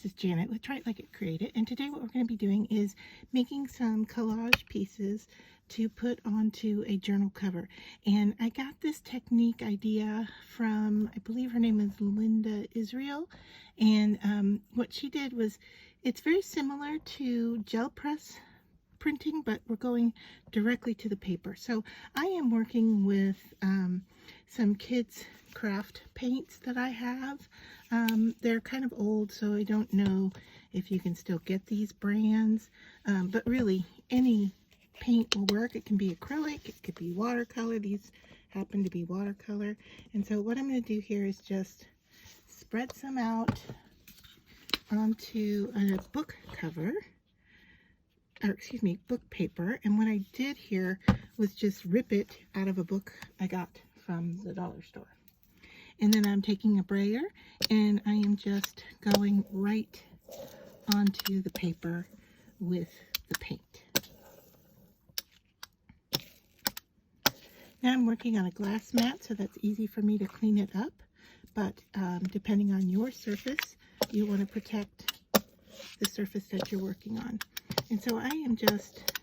this is Janet with Try It Like It Create It, and today what we're going to be doing is making some collage pieces to put onto a journal cover. And I got this technique idea from, I believe her name is Linda Israel, and what she did was, it's very similar to gel press printing, but we're going directly to the paper. So I am working with some kids craft paints that I have. They're kind of old, so I don't know if you can still get these brands, but really any paint will work. It can be acrylic, it could be watercolor. These happen to be watercolor. And so what I'm going to do here is just spread some out onto a book cover, or excuse me, book paper. And what I did here was just rip it out of a book I got from the dollar store. And then I'm taking a brayer and I am just going right onto the paper with the paint. Now I'm working on a glass mat, so that's easy for me to clean it up. But depending on your surface, you want to protect the surface that you're working on. And so I am just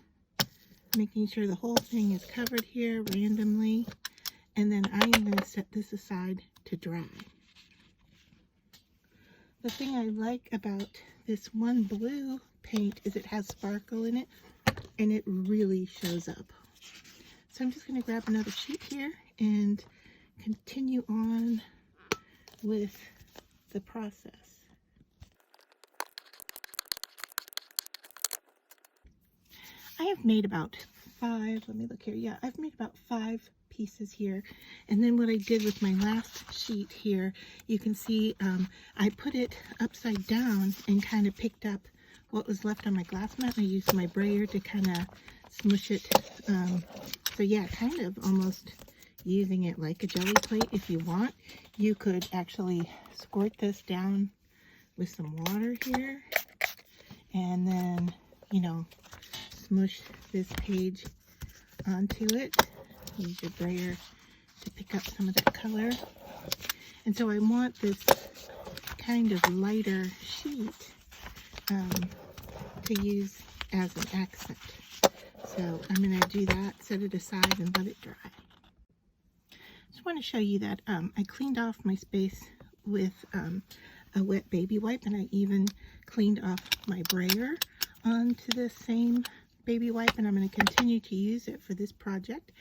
making sure the whole thing is covered here randomly. And then I am going to set this aside to dry. The thing I like about this one blue paint is it has sparkle in it, and it really shows up. So I'm just going to grab another sheet here and continue on with the process. I have made about 5, let me look here, yeah, I've made about 5 pieces here. And then what I did with my last sheet here, you can see I put it upside down and kind of picked up what was left on my glass mat. I used my brayer to kind of smush it. So yeah, kind of almost using it like a jelly plate. If you want, you could actually squirt this down with some water here and then, you know, smush this page onto it. Use your brayer to pick up some of that color. And so I want this kind of lighter sheet to use as an accent. So I'm going to do that, set it aside, and let it dry. Just want to show you that I cleaned off my space with a wet baby wipe, and I even cleaned off my brayer onto the same baby wipe, and I'm going to continue to use it for this project.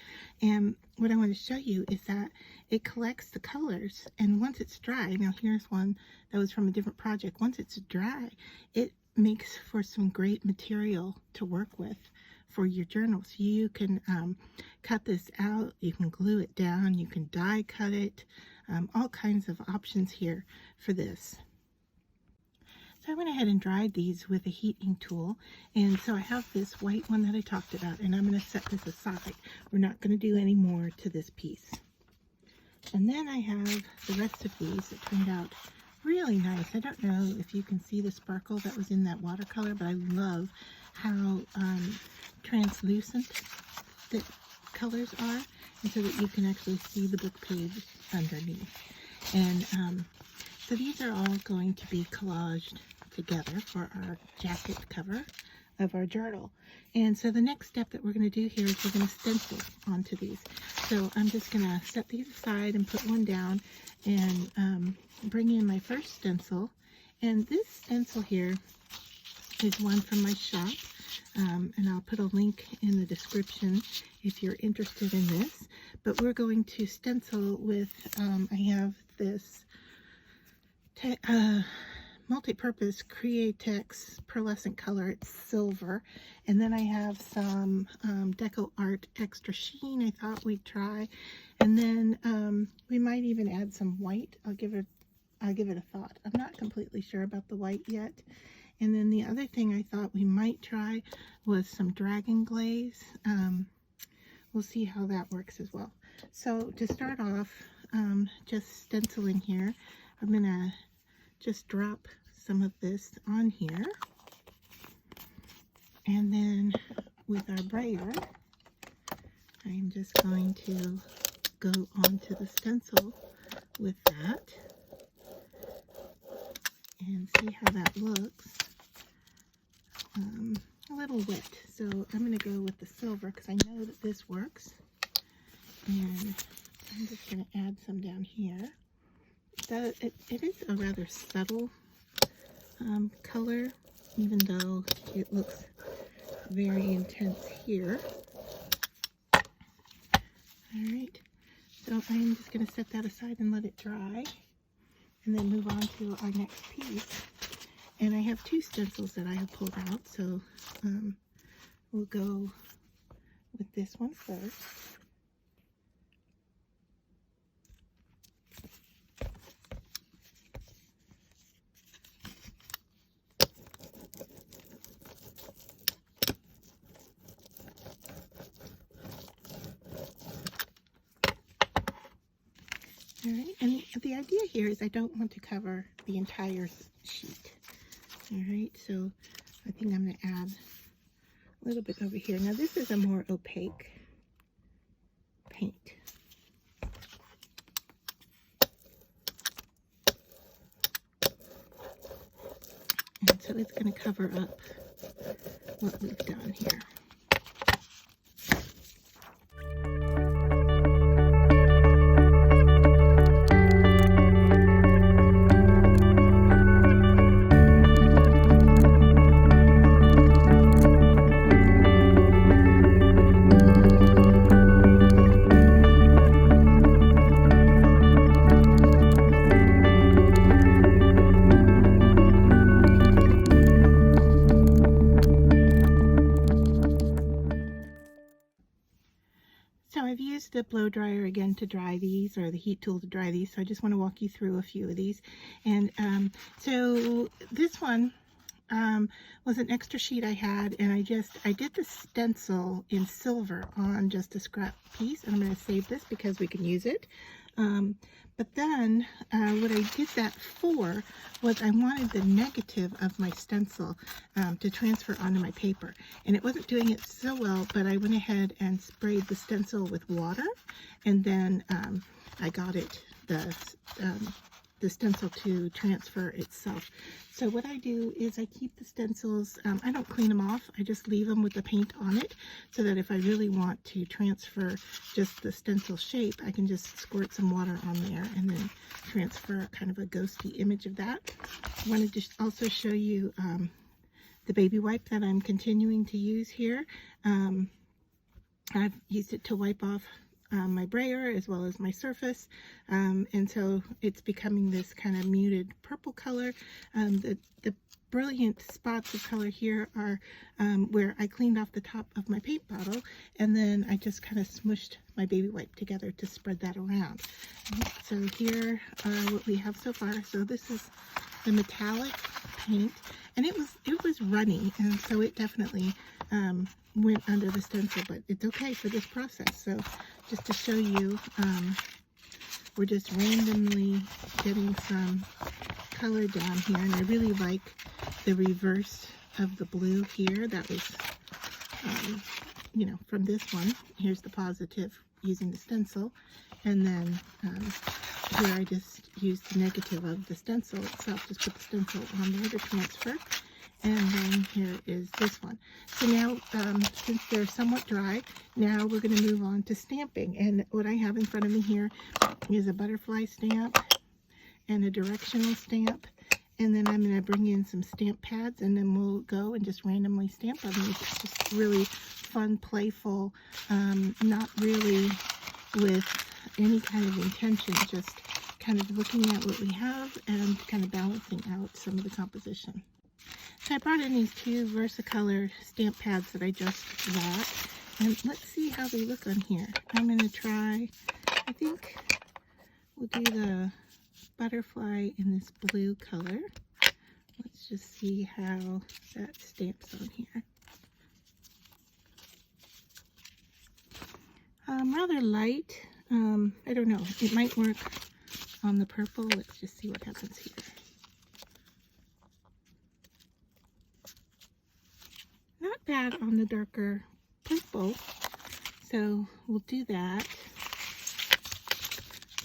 And what I want to show you is that it collects the colors, and once it's dry, now here's one that was from a different project. Once it's dry, it makes for some great material to work with for your journals. You can cut this out, you can glue it down, you can die cut it, all kinds of options here for this. So I went ahead and dried these with a heating tool, and so I have this white one that I talked about, and I'm going to set this aside. We're not going to do any more to this piece. And then I have the rest of these that turned out really nice. I don't know if you can see the sparkle that was in that watercolor, but I love how translucent the colors are, and so that you can actually see the book page underneath. And so these are all going to be collaged together for our jacket cover of our journal. And so the next step that we're going to do here is we're going to stencil onto these. So I'm just going to set these aside and put one down and bring in my first stencil. And this stencil here is one from my shop, and I'll put a link in the description if you're interested in this. But we're going to stencil with, I have this multi-purpose Createx pearlescent color. It's silver. And then I have some Deco Art Extra Sheen I thought we'd try. And then we might even add some white. I'll give it a thought. I'm not completely sure about the white yet. And then the other thing I thought we might try was some Dragon Glaze. We'll see how that works as well. So to start off, just stenciling here, I'm going to just drop some of this on here. And then with our brayer, I'm just going to go onto the stencil with that. and see how that looks. A little wet, so I'm going to go with the silver because I know that this works. And I'm just going to add some down here. It is a rather subtle color, even though it looks very intense here. Alright, so I'm just going to set that aside and let it dry, and then move on to our next piece. And I have two stencils that I have pulled out, so we'll go with this one first. Alright, and the idea here is I don't want to cover the entire sheet. Alright, so I think I'm going to add a little bit over here. Now this is a more opaque paint. And so it's going to cover up what we've done here. So I've used the blow dryer again to dry these, or the heat tool to dry these, so I just want to walk you through a few of these. And so this one was an extra sheet I had, and I did the stencil in silver on just a scrap piece, and I'm going to save this because we can use it. But then what I did that for was I wanted the negative of my stencil to transfer onto my paper. And it wasn't doing it so well, but I went ahead and sprayed the stencil with water, and then I got it, the stencil to transfer itself. So what I do is I keep the stencils, I don't clean them off, I just leave them with the paint on it, so that if I really want to transfer just the stencil shape, I can just squirt some water on there and then transfer kind of a ghosty image of that. I wanted to also show you the baby wipe that I'm continuing to use here. I've used it to wipe off my brayer as well as my surface, and so it's becoming this kind of muted purple color. The brilliant spots of color here are where I cleaned off the top of my paint bottle, and then I just kind of smushed my baby wipe together to spread that around. So here are what we have so far. So this is the metallic paint, and it was runny, and so it definitely went under the stencil, but it's okay for this process. So just to show you, we're just randomly getting some color down here, and I really like the reverse of the blue here. That was, you know, from this one. Here's the positive using the stencil, and then here I just used the negative of the stencil itself. Just put the stencil on there to transfer. And then here is this one. So now, since they're somewhat dry, now we're going to move on to stamping. And what I have in front of me here is a butterfly stamp and a directional stamp. And then I'm going to bring in some stamp pads, and then we'll go and just randomly stamp on these. It's just really fun, playful, not really with any kind of intention, just kind of looking at what we have and kind of balancing out some of the composition. So I brought in these two Versacolor stamp pads that I just bought, and let's see how they look on here. I'm going to try, I think we'll do the butterfly in this blue color. Let's just see how that stamps on here. Rather light. I don't know, it might work on the purple. Let's just see what happens here. Not bad on the darker purple, so we'll do that.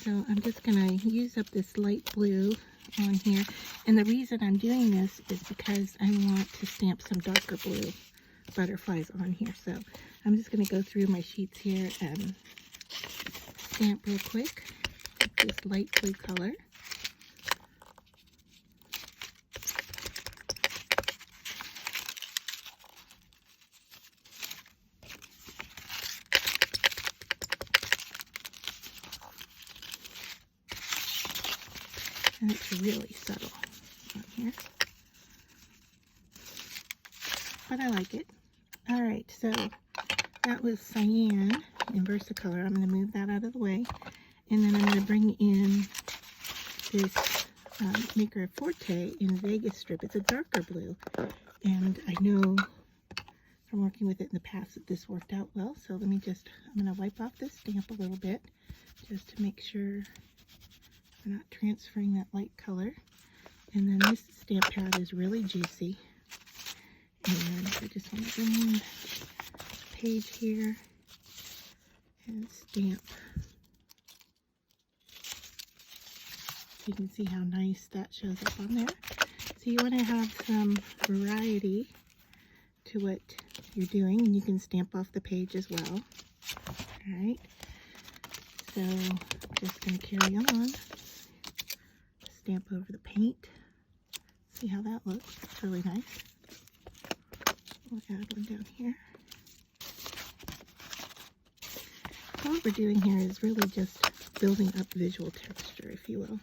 So I'm just going to use up this light blue on here. And the reason I'm doing this is because I want to stamp some darker blue butterflies on here. So I'm just going to go through my sheets here and stamp real quick with this light blue color. And it's really subtle on here, but I like it. All right, so that was cyan in Versacolor. I'm going to move that out of the way, and then I'm going to bring in this Maker Forte in Vegas Strip. It's a darker blue, and I know from working with it in the past that this worked out well. So I'm going to wipe off this stamp a little bit just to make sure we're not transferring that light color. And then this stamp pad is really juicy. And I just want to bring in the page here and stamp. So you can see how nice that shows up on there. So you want to have some variety to what you're doing, and you can stamp off the page as well. Alright, so I'm just going to carry on. Stamp over the paint. See how that looks? It's really nice. We'll add one down here. So what we're doing here is really just building up visual texture, if you will.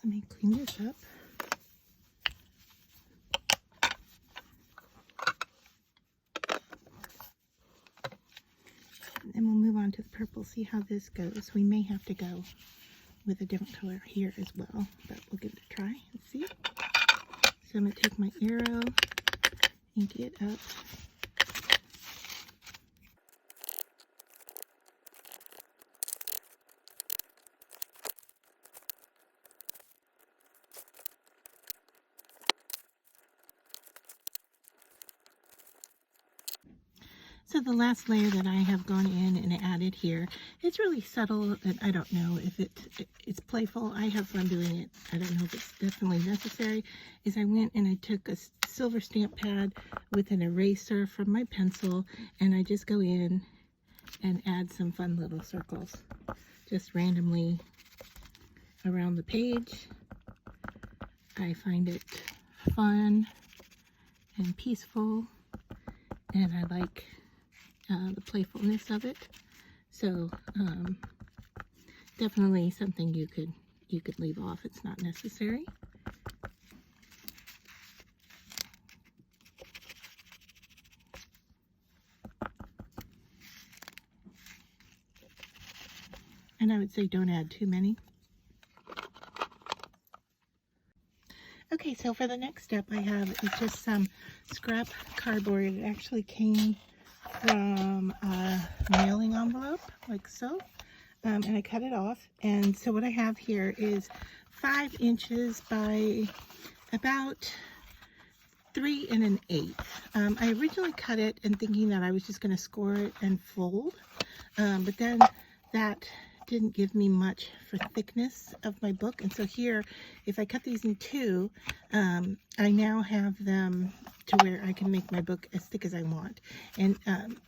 Let me clean this up. And then we'll move on to the purple, see how this goes. We may have to go with a different color here as well, but we'll give it a try and see. So I'm going to take my arrow, ink it up. So the last layer that I have gone in and added here, it's really subtle, and I don't know if it's playful. I have fun doing it. I don't know if it's definitely necessary. Is I went and I took a silver stamp pad with an eraser from my pencil, and I just go in and add some fun little circles, just randomly around the page. I find it fun and peaceful, and I like the playfulness of it. So definitely something you could leave off. It's not necessary. And I would say don't add too many. Okay, so for the next step I have is just some scrap cardboard. It actually came from a mailing envelope, like so, and I cut it off. And so what I have here is 5 inches by about 3 1/8. I originally cut it and thinking that I was just going to score it and fold, but then that didn't give me much for thickness of my book. And so here, if I cut these in 2, I now have them to where I can make my book as thick as I want. And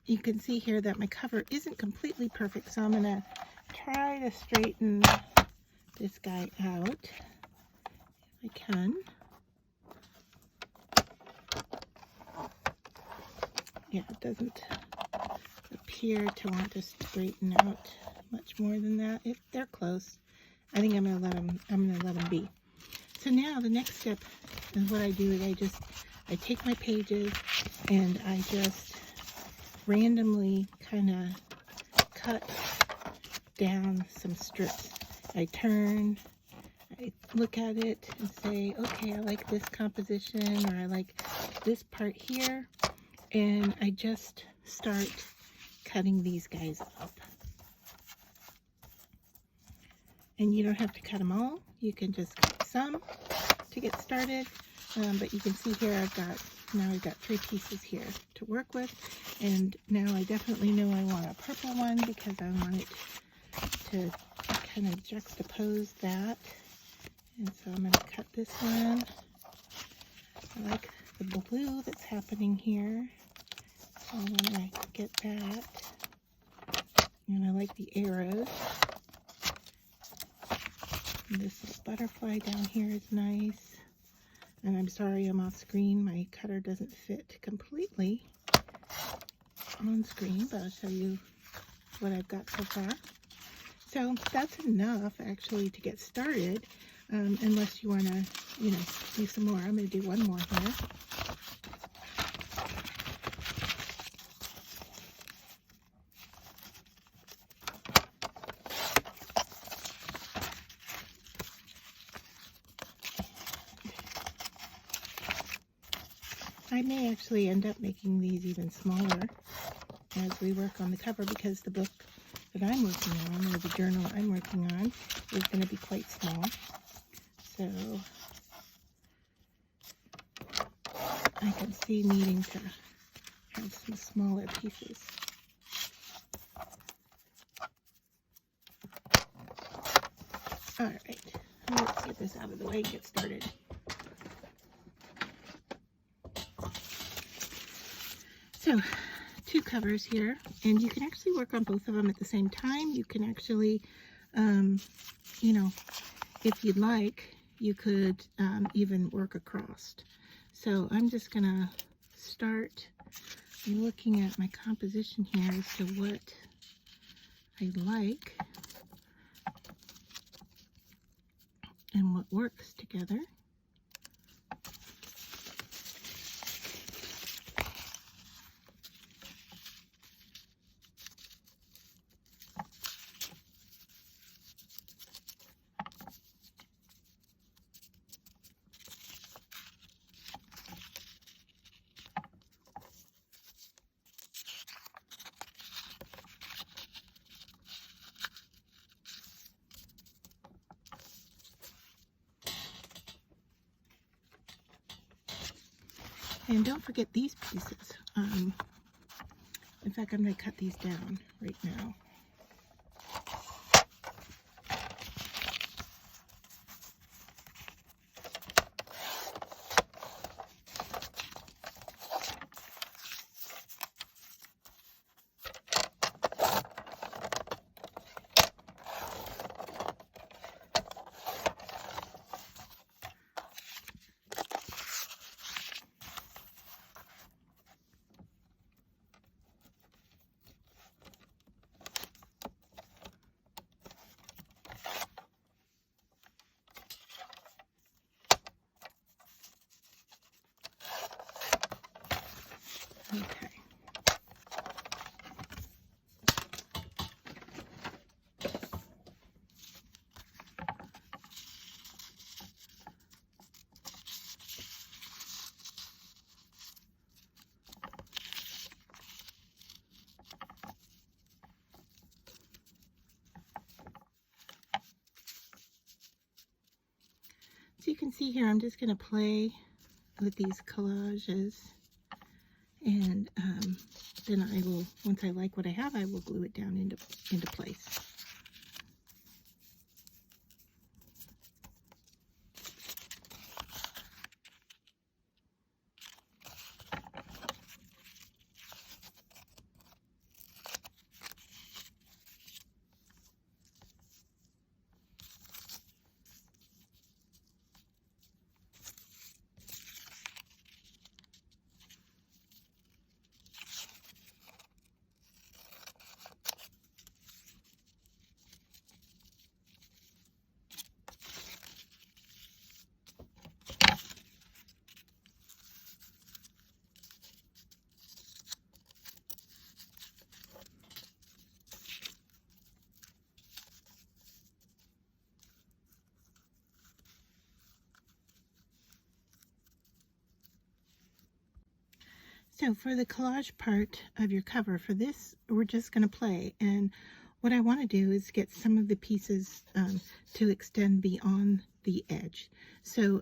you can see here that my cover isn't completely perfect, so I'm going to try to straighten this guy out if I can. Yeah, it doesn't appear to want to straighten out much more than that. If they're close, I think I'm gonna let them be. So now the next step is what I do is I take my pages and I just randomly kind of cut down some strips. I turn, I look at it and say, okay, I like this composition, or I like this part here, and I just start cutting these guys up. And you don't have to cut them all. You can just cut some to get started. But you can see here I've got 3 pieces here to work with. And now I definitely know I want a purple one because I want it to kind of juxtapose that. And so I'm going to cut this one. I like the blue that's happening here. So I'm going to get that. And I like the arrows. And this little butterfly down here is nice. And I'm sorry I'm off screen. My cutter doesn't fit completely on screen, but I'll show you what I've got so far. So that's enough actually to get started, unless you want to, do some more. I'm going to do one more here. I may actually end up making these even smaller as we work on the cover, because the book that I'm working on, or the journal I'm working on, is going to be quite small. So I can see needing to have some smaller pieces. All right, let's get this out of the way and get started. So, 2 covers here, and you can actually work on both of them at the same time. You can actually, if you'd like, you could even work across. So I'm just going to start looking at my composition here as to what I like and what works together. And don't forget these pieces. In fact, I'm going to cut these down right now. Okay. So you can see here, I'm just going to play with these collages, and then I will, once I like what I have, I will glue it down into place. So for the collage part of your cover, for this, we're just going to play. And what I want to do is get some of the pieces to extend beyond the edge. So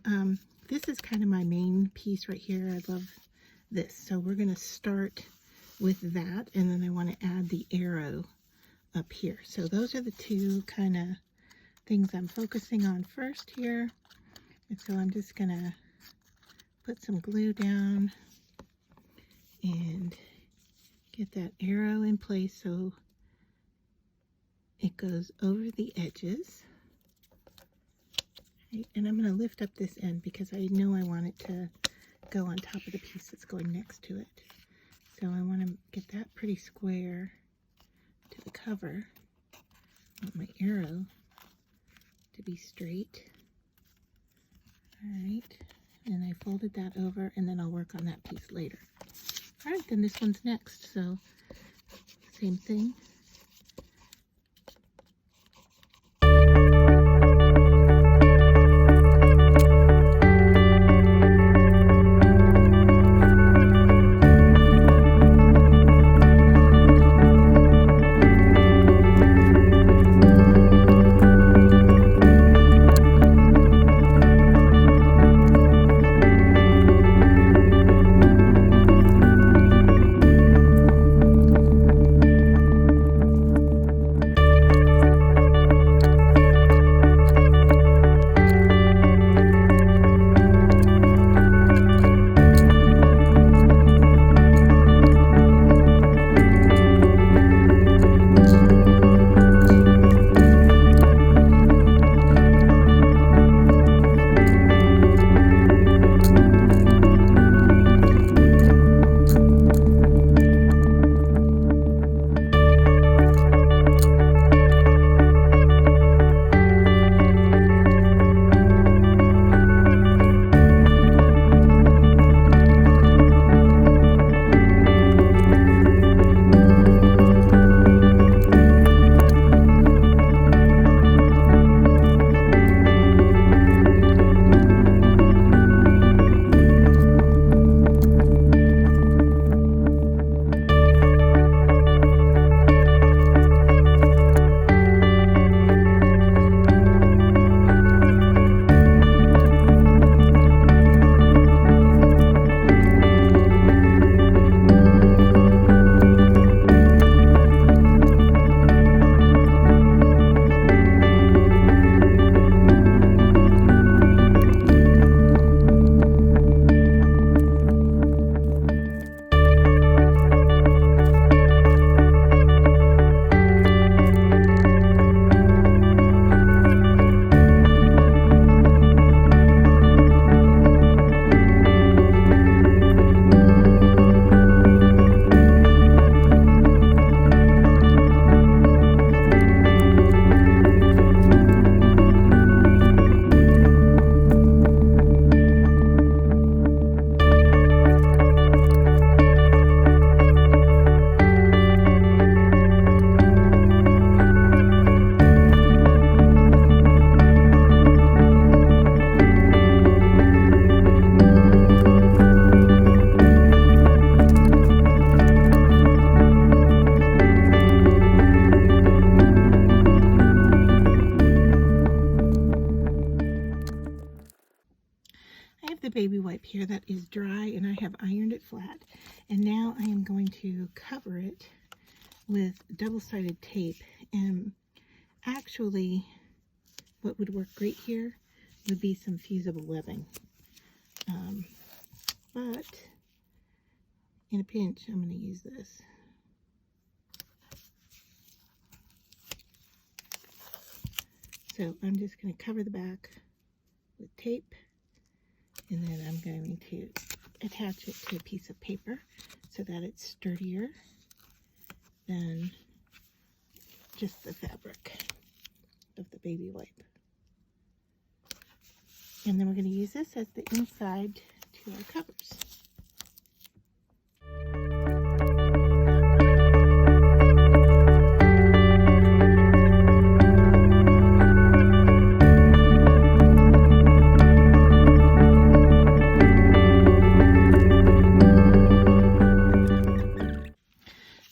this is kind of my main piece right here. I love this. So we're going to start with that, and then I want to add the arrow up here. So those are the two kind of things I'm focusing on first here. And so I'm just going to put some glue down and get that arrow in place so it goes over the edges. Right, and I'm going to lift up this end because I know I want it to go on top of the piece that's going next to it. So I want to get that pretty square to the cover. I want my arrow to be straight. Alright, and I folded that over, and then I'll work on that piece later. Alright, then this one's next, so same thing. Baby wipe here that is dry, and I have ironed it flat, and now I am going to cover it with double-sided tape. And actually what would work great here would be some fusible webbing, but in a pinch I'm going to use this. So I'm just going to cover the back with tape, and then I'm going to attach it to a piece of paper so that it's sturdier than just the fabric of the baby wipe. And then we're going to use this as the inside to our covers.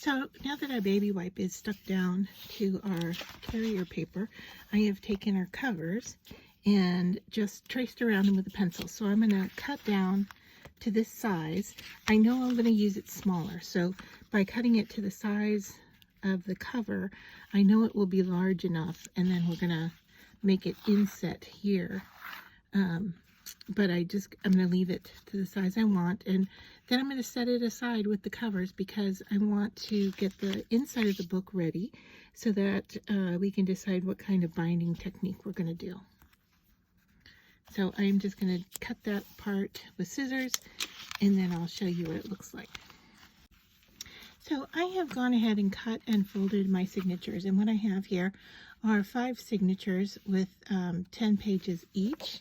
So now that our baby wipe is stuck down to our carrier paper, I have taken our covers and just traced around them with a pencil. So I'm going to cut down to this size. I know I'm going to use it smaller, so by cutting it to the size of the cover, I know it will be large enough, and then we're going to make it inset here. But I'm going to leave it to the size I want, and then I'm going to set it aside with the covers because I want to get the inside of the book ready so that we can decide what kind of binding technique we're going to do. So I'm just going to cut that apart with scissors, and then I'll show you what it looks like. So I have gone ahead and cut and folded my signatures, and what I have here are 5 signatures with 10 pages each,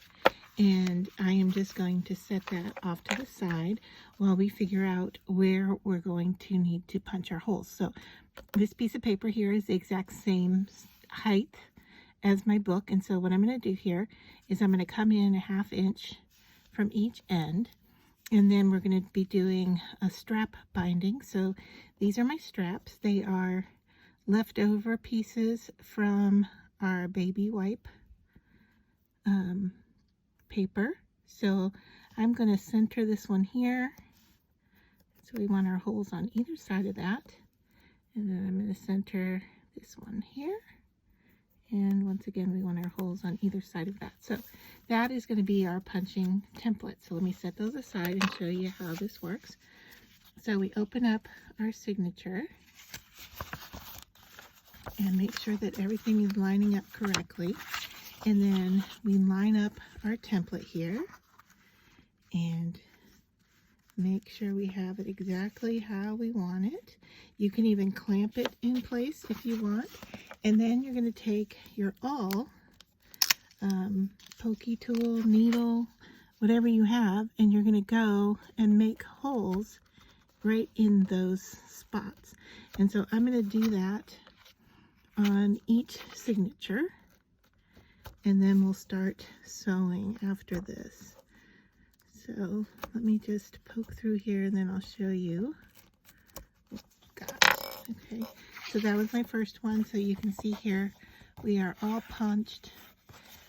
and I am just going to set that off to the side while we figure out where we're going to need to punch our holes. So this piece of paper here is the exact same height as my book, and so what I'm going to do here is I'm going to come in a 1/2 inch from each end, and then we're going to be doing a strap binding. So these are my straps. They are leftover pieces from our baby wipe paper. So I'm going to center this one here. So we want our holes on either side of that. And then I'm going to center this one here. And once again, we want our holes on either side of that. So that is going to be our punching template. So let me set those aside and show you how this works. So we open up our signature and make sure that everything is lining up correctly. And then we line up our template here and make sure we have it exactly how we want it. You can even clamp it in place if you want. And then you're going to take your awl, pokey tool, needle, whatever you have, and you're going to go and make holes right in those spots. And so I'm going to do that on each signature, and then we'll start sewing after this. So let me just poke through here and then I'll show you. Oh, gosh. Okay, so that was my first one. So you can see here we are all punched,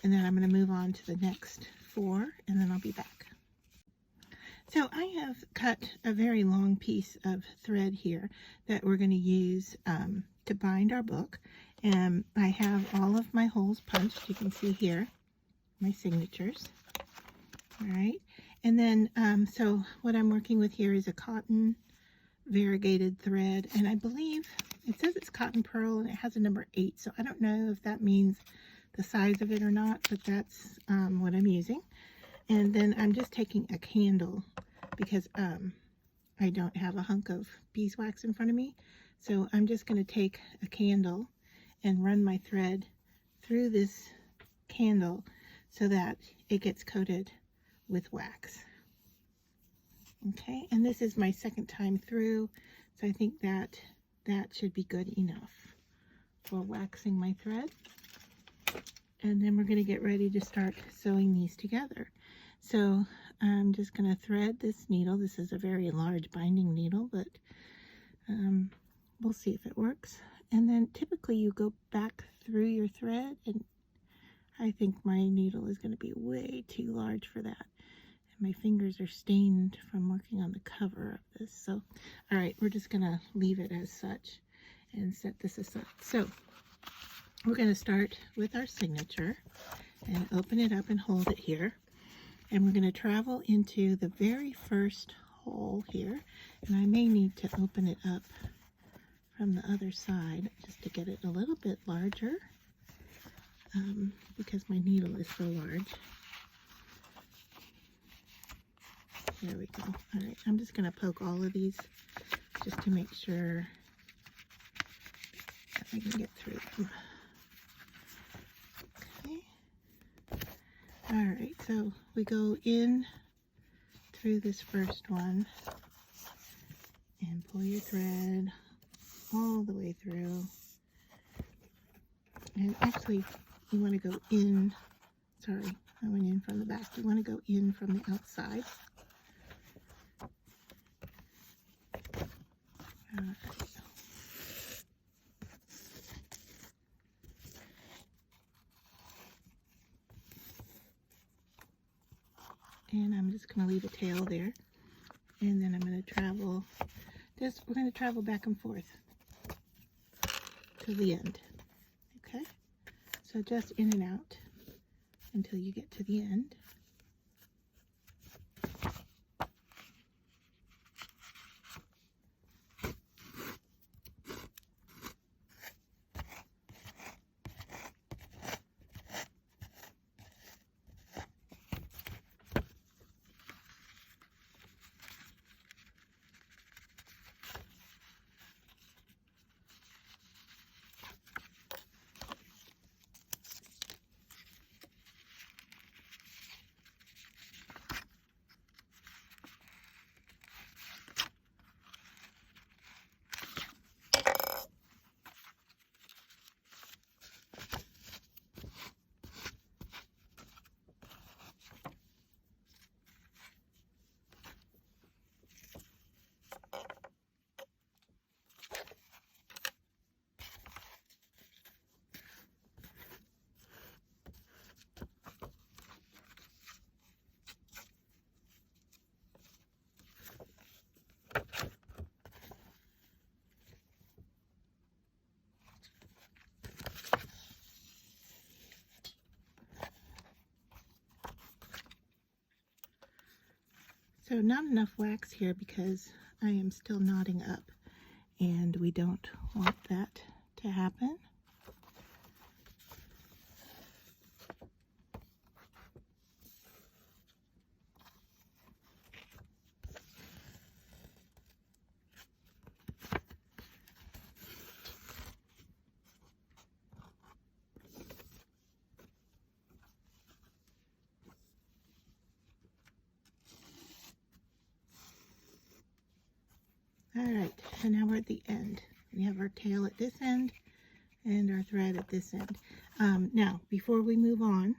and then I'm going to move on to the next 4, and then I'll be back. So I have cut a very long piece of thread here that we're going to use to bind our book, and I have all of my holes punched. You can see here my signatures. All right, and then so what I'm working with here is a cotton variegated thread, and I believe it says it's cotton pearl and it has a number 8, so I don't know if that means the size of it or not, but that's what I'm using. And then I'm just taking a candle because I don't have a hunk of beeswax in front of me, so I'm just going to take a candle and run my thread through this candle so that it gets coated with wax. Okay, and this is my second time through, so I think that should be good enough for waxing my thread. And then we're going to get ready to start sewing these together. So I'm just going to thread this needle. This is a very large binding needle, but we'll see if it works. And then typically you go back through your thread, and I think my needle is going to be way too large for that. My fingers are stained from working on the cover of this. So, all right, we're just going to leave it as such and set this aside. So, we're going to start with our signature and open it up and hold it here. And we're going to travel into the very first hole here. And I may need to open it up from the other side just to get it a little bit larger because my needle is so large. There we go. All right, I'm just going to poke all of these just to make sure that I can get through them. Okay. All right, so we go in through this first one and pull your thread all the way through. And actually, you want to go in. Sorry, I went in from the back. You want to go in from the outside. All right. going to leave a tail there. And then I'm going to travel, we're going to travel back and forth to the end. Okay, so just in and out until you get to the end. So not enough wax here because I am still knotting up, and we don't want that to happen. Alright, so now we're at the end. We have our tail at this end and our thread at this end. Now, before we move on,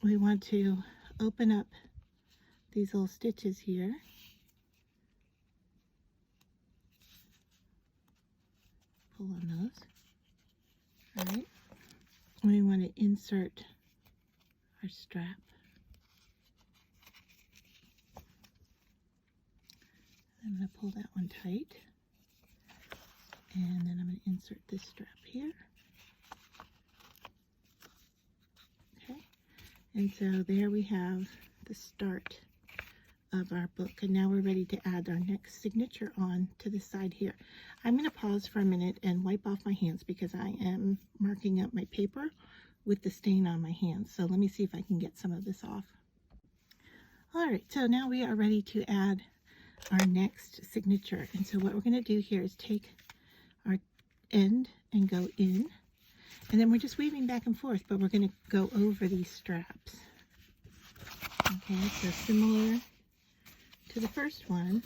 we want to open up these little stitches here. Pull on those. Alright, we want to insert our strap. I'm going to pull that one tight, and then I'm going to insert this strap here. Okay, and so there we have the start of our book, and now we're ready to add our next signature on to the side here. I'm going to pause for a minute and wipe off my hands because I am marking up my paper with the stain on my hands. So let me see if I can get some of this off. Alright, so now we are ready to add our next signature, and so what we're going to do here is take our end and go in, and then we're just weaving back and forth, but we're going to go over these straps. Okay, so similar to the first one.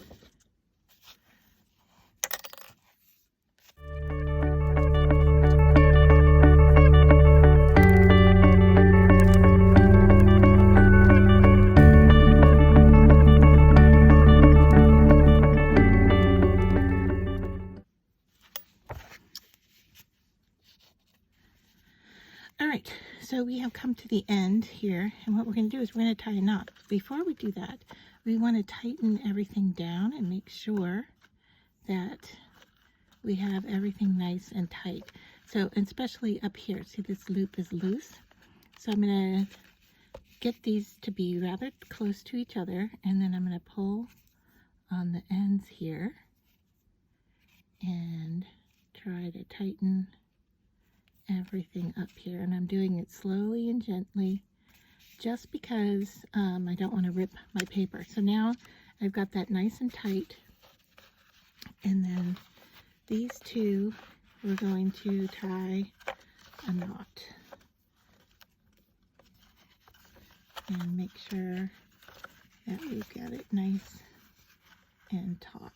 Alright, so we have come to the end here, and what we're going to do is we're going to tie a knot. Before we do that, we want to tighten everything down and make sure that we have everything nice and tight. So, especially up here, see this loop is loose. So I'm going to get these to be rather close to each other, and then I'm going to pull on the ends here and try to tighten everything up here, and I'm doing it slowly and gently just because I don't want to rip my paper. So now I've got that nice and tight, and then these two we're going to tie a knot and make sure that we've got it nice and taut.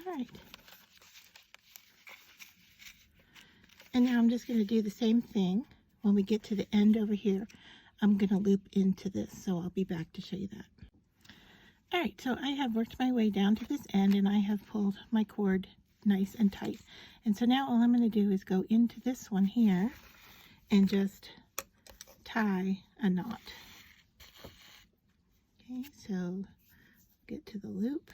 Alright. And now I'm just going to do the same thing. When we get to the end over here, I'm going to loop into this, so I'll be back to show you that. Alright, so I have worked my way down to this end, and I have pulled my cord nice and tight. And so now all I'm going to do is go into this one here and just tie a knot. Okay, so get to the loop.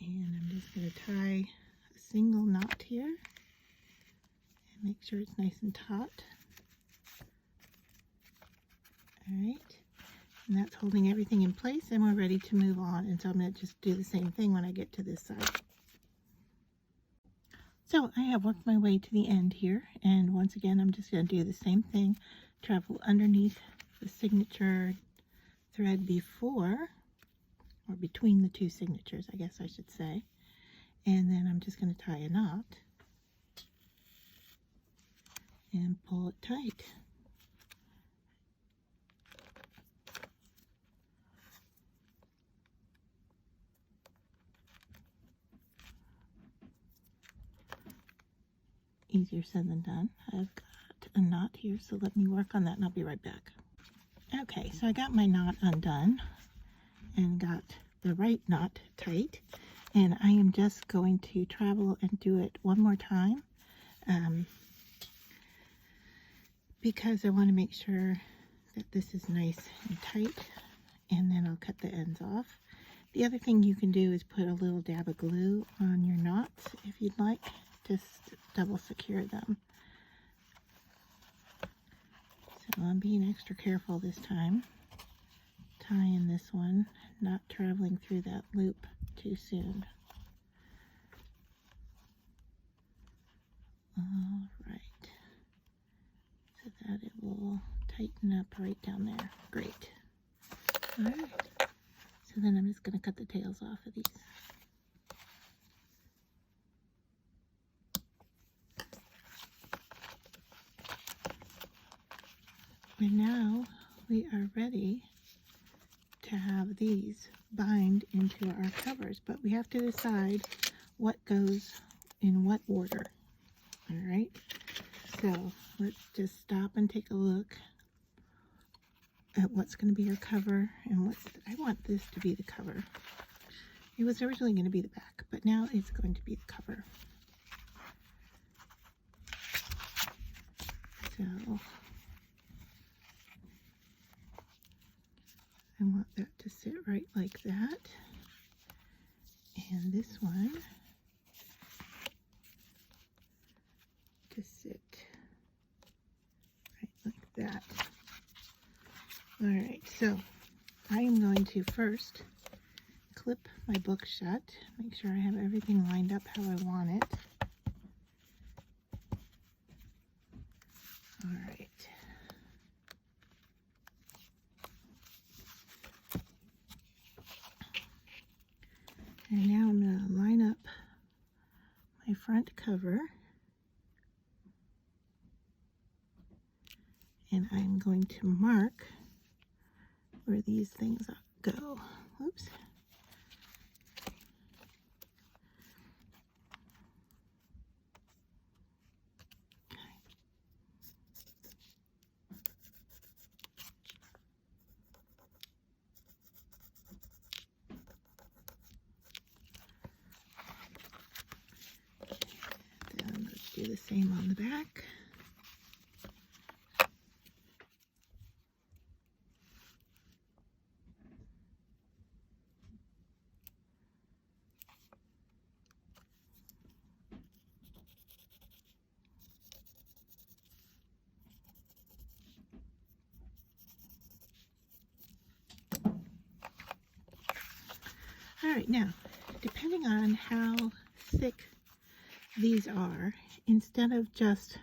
And I'm just going to tie a single knot here and make sure it's nice and taut. Alright, and that's holding everything in place, and we're ready to move on. And so I'm going to just do the same thing when I get to this side. So I have worked my way to the end here, and once again I'm just going to do the same thing. Travel underneath the signature thread before, or between the two signatures, I guess I should say. And then I'm just going to tie a knot and pull it tight. Easier said than done. I've got a knot here, so let me work on that and I'll be right back. Okay, so I got my knot undone and got the right knot tight, and I am just going to travel and do it one more time because I want to make sure that this is nice and tight, and then I'll cut the ends off. The other thing you can do is put a little dab of glue on your knots if you'd like. Just double secure them. So I'm being extra careful this time, tying this one, not traveling through that loop too soon. All right, so that it will tighten up right down there. Great. All right, so then I'm just going to cut the tails off of these. And now we are ready to have these bind into our covers, but we have to decide what goes in what order. All right, so let's just stop and take a look at what's going to be our cover, and I want this to be the cover. It was originally going to be the back, but now it's going to be the cover. So I want that to sit right like that, and this one to sit right like that. All right, so I am going to first clip my book shut, make sure I have everything lined up how I want it. All right. And now I'm going to line up my front cover, and I'm going to mark where these things go. Oops. Then let's do the same on the back. All right, now, depending on how thick these are, instead of just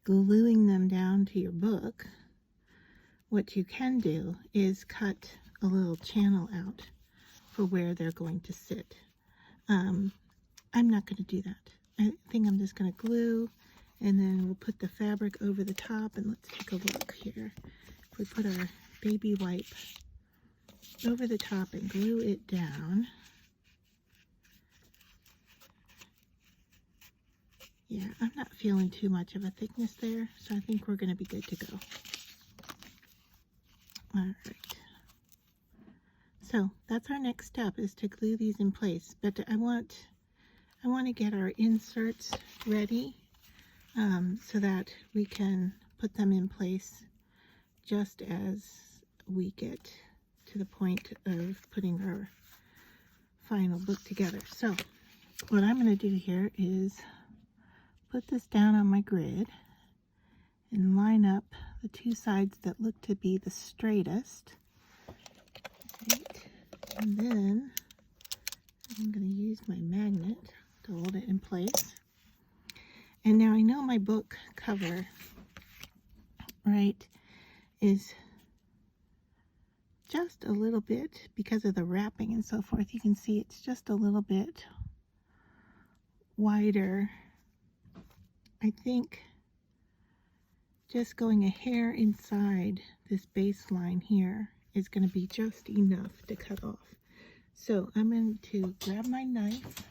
gluing them down to your book, what you can do is cut a little channel out for where they're going to sit. I'm not going to do that. I think I'm just going to glue, and then we'll put the fabric over the top, and let's take a look here. If we put our baby wipe over the top and glue it down. Yeah, I'm not feeling too much of a thickness there, so I think we're going to be good to go. All right. So that's our next step, is to glue these in place. But I want to get our inserts ready so that we can put them in place just as we get to the point of putting our final book together. So what I'm going to do here is put this down on my grid and line up the two sides that look to be the straightest. Right. And then I'm going to use my magnet to hold it in place. And now I know my book cover, right, is just a little bit, because of the wrapping and so forth, you can see it's just a little bit wider. I think just going a hair inside this baseline here is going to be just enough to cut off. So I'm going to grab my knife .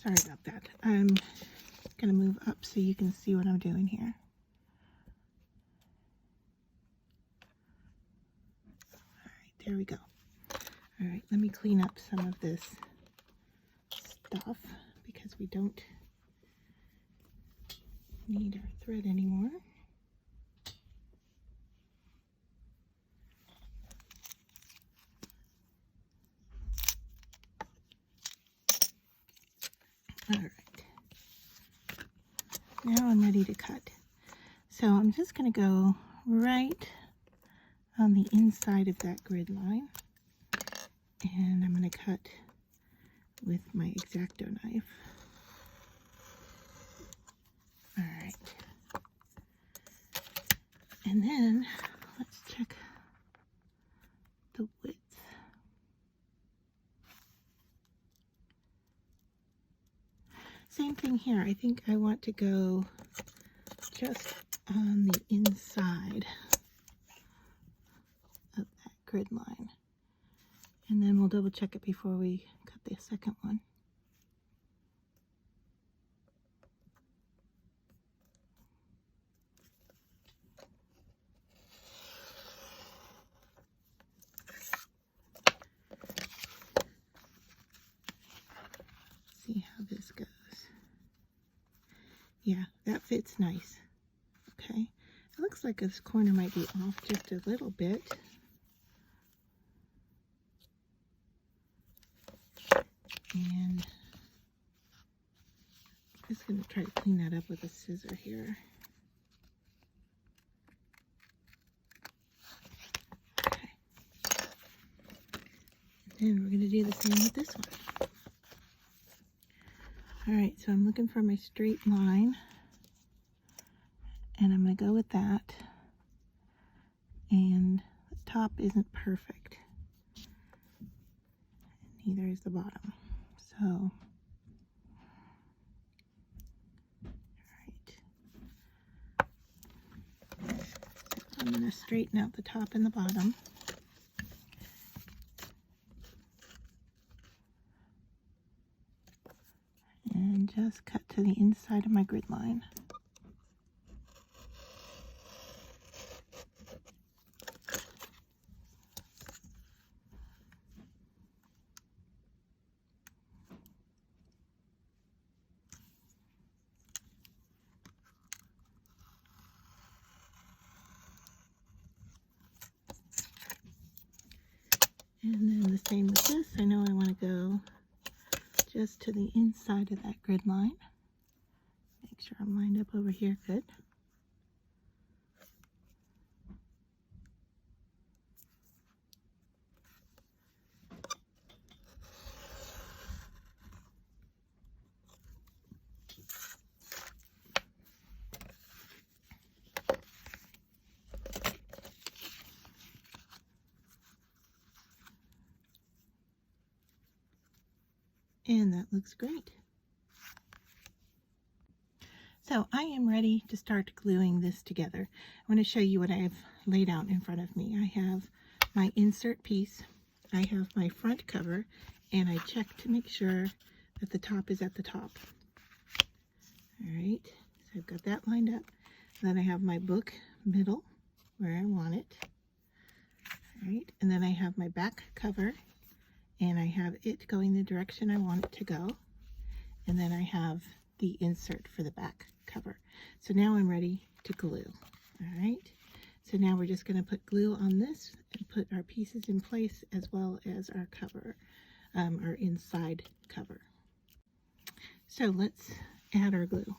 Sorry about that. I'm going to move up so you can see what I'm doing here. All right, there we go. All right, let me clean up some of this stuff because we don't need our thread anymore. All right, now I'm ready to cut. So I'm just going to go right on the inside of that grid line, and I'm going to cut with my X-Acto knife. All right, and then let's check the width. Same thing here. I think I want to go just on the inside of that grid line. And then we'll double check it before we cut the second one. See how this goes. Yeah, that fits nice. Okay, it looks like this corner might be off just a little bit. And I'm just going to try to clean that up with a scissor here. Okay. And we're going to do the same with this one. Alright, so I'm looking for my straight line, and I'm going to go with that, and the top isn't perfect, and neither is the bottom, so, alright, so I'm going to straighten out the top and the bottom. And just cut to the inside of my grid line. And then the same with this. I know I want to go just to the inside of that grid line. Make sure I'm lined up over here good. And that looks great. So I am ready to start gluing this together. I want to show you what I've laid out in front of me. I have my insert piece, I have my front cover, and I check to make sure that the top is at the top. Alright, so I've got that lined up. Then I have my book middle where I want it. Alright, and then I have my back cover, and I have it going the direction I want it to go. And then I have the insert for the back cover. So now I'm ready to glue. Alright, so now we're just going to put glue on this and put our pieces in place as well as our cover, our inside cover. So let's add our glue.